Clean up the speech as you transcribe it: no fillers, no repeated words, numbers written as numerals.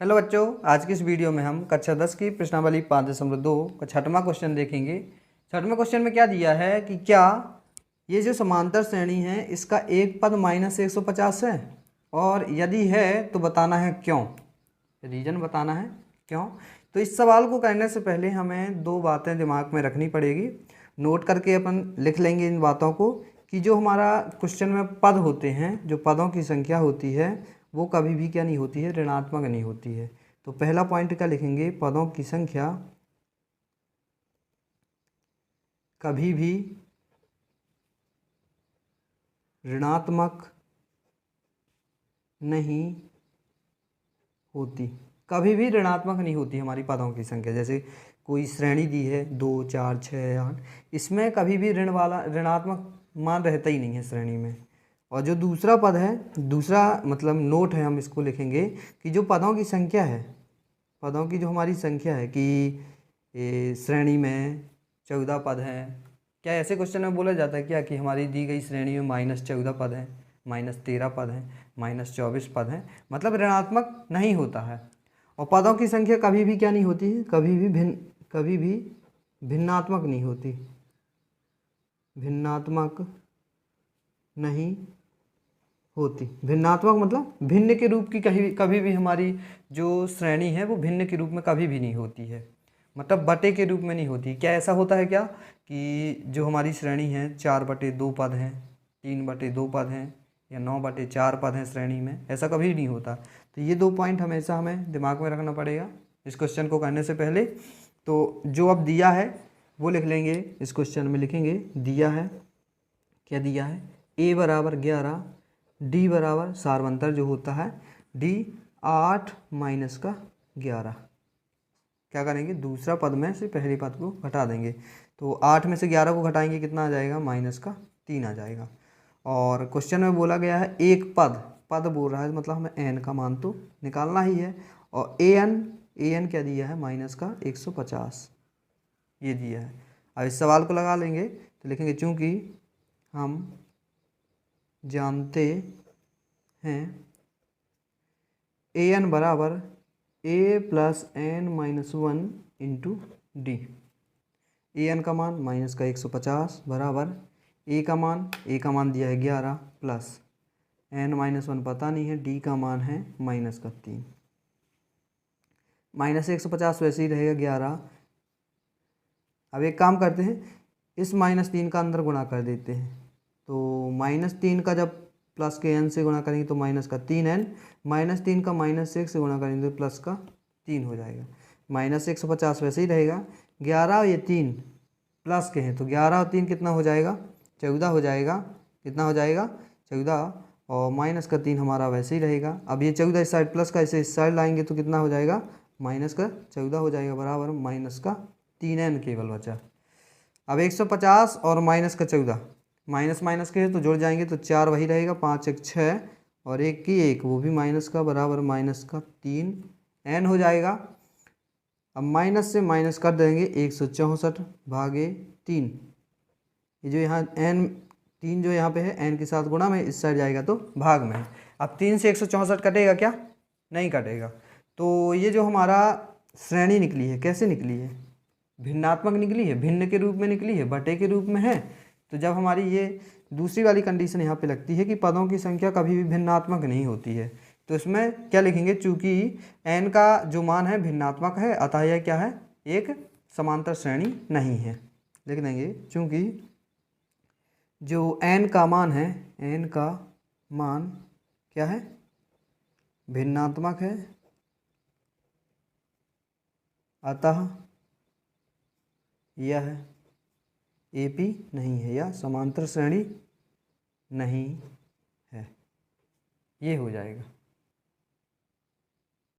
Hello बच्चों, आज की इस वीडियो में हम कक्षा 10 की प्रश्नावली 5.2 का छठवां क्वेश्चन देखेंगे। छठवें क्वेश्चन में क्या दिया है कि क्या ये जो समांतर श्रेणी है इसका एक पद -150 है, और यदि है तो बताना है क्यों, रीजन बताना है क्यों। तो इस सवाल को करने से पहले हमें दो बातें दिमाग में रखनी पड़ेगी, नोट करके अपन लिख लेंगे इन बातों को कि जो हमारा क्वेश्चन में पद होते हैं, जो पदों की संख्या होती है वो कभी भी क्या नहीं होती है, ऋणात्मक नहीं होती है। तो पहला पॉइंट क्या लिखेंगे, पदों की संख्या कभी भी ऋणात्मक नहीं होती, कभी भी ऋणात्मक नहीं होती हमारी पदों की संख्या। जैसे कोई श्रेणी दी है 2 4 6 8, इसमें कभी भी ऋणात्मक मान रहता ही नहीं है श्रेणी में। और जो दूसरा पद है, दूसरा मतलब नोट है, हम इसको लिखेंगे कि जो पदों की संख्या है, पदों की जो हमारी संख्या है कि श्रेणी में 14 पद हैं। क्या ऐसे क्वेश्चन में बोला जाता है क्या कि हमारी दी गई श्रेणी में -14 पद हैं, -13 पद हैं, -24 पद हैं, मतलब ऋणात्मक नहीं होता है। और पदों की संख्या कभी भी क्या नहीं होती है, कभी भी भिन्नात्मक नहीं होती, भिन्नात्मक नहीं होती। भिन्नात्मक मतलब भिन्न के रूप की कभी भी हमारी जो श्रेणी है वो भिन्न के रूप में कभी भी नहीं होती है, मतलब बटे के रूप में नहीं होती। क्या ऐसा होता है क्या कि जो हमारी श्रेणी है 4/2 पद हैं, 3/2 पद हैं, या 9/4 पद हैं श्रेणी में, ऐसा कभी नहीं होता। तो ये दो पॉइंट हमेशा हमें दिमाग में रखना पड़ेगा इस क्वेश्चन को करने से पहले। तो जो अब दिया है वो लिख लेंगे, इस क्वेश्चन में लिखेंगे दिया है, क्या दिया है, a बराबर 11, d बराबर सार्वंतर जो होता है d 8 माइनस का 11। क्या करेंगे, दूसरा पद में से पहले पद को घटा देंगे। तो 8 में से 11 को घटाएंगे, कितना आ जाएगा, -3 आ जाएगा। और क्वेश्चन में बोला गया है एक पद, पद बोल रहा है मतलब हमें n का मान तो निकालना ही है। और an क्या दिया है, -150 ये दिया है। अब इस सवाल को लगा लेंगे तो लिखेंगे चूँकि हम जानते हैं an बराबर a + n-1 into D. an का मान -150 बराबर a का मान दिया है 11 प्लस n-1 पता नहीं है, d का मान है -3। -150 वैसे ही रहेगा 11। अब एक काम करते हैं, इस -3 का अंदर गुणा कर देते हैं। तो -3 का जब प्लस के n से गुणा करेंगे तो -3n, -3 का -1 से गुणा करेंगे तो +3 हो जाएगा। -150 वैसे ही रहेगा, 11 और ये 3 प्लस के हैं तो 11 और 3 कितना हो जाएगा, 14 हो जाएगा। कितना हो जाएगा, 14। और -3 हमारा वैसे ही रहेगा। अब ये 14 इस साइड प्लस का इसे इस साइड लाएंगे तो कितना हो जाएगा, -14 हो जाएगा, बराबर -3n केवल बचा। अब 150 और -14, माइनस माइनस के है तो जुड़ जाएंगे तो 4 वही रहेगा, 5 1 6 और 1 की 1, वो भी माइनस का, बराबर -3n हो जाएगा। अब माइनस से माइनस कर देंगे, 164/3। ये जो यहाँ n 3 जो यहाँ पे है n के साथ गुणा में, इस साइड जाएगा तो भाग में है। अब 3 से 164 कटेगा क्या, नहीं कटेगा। तो ये जो हमारा श्रेणी निकली है, कैसे निकली है, भिन्नात्मक निकली है, भिन्न के रूप में निकली है, बटे के रूप में है। तो जब हमारी ये दूसरी वाली कंडीशन यहाँ पे लगती है कि पदों की संख्या कभी भी भिन्नात्मक नहीं होती है, तो इसमें क्या लिखेंगे, चूंकि n का जो मान है भिन्नात्मक है, अतः यह क्या है, एक समांतर श्रेणी नहीं है। लिख देंगे चूंकि जो n का मान है, n का मान क्या है, भिन्नात्मक है, अतः यह AP नहीं है या समांतर श्रेणी नहीं है, ये हो जाएगा।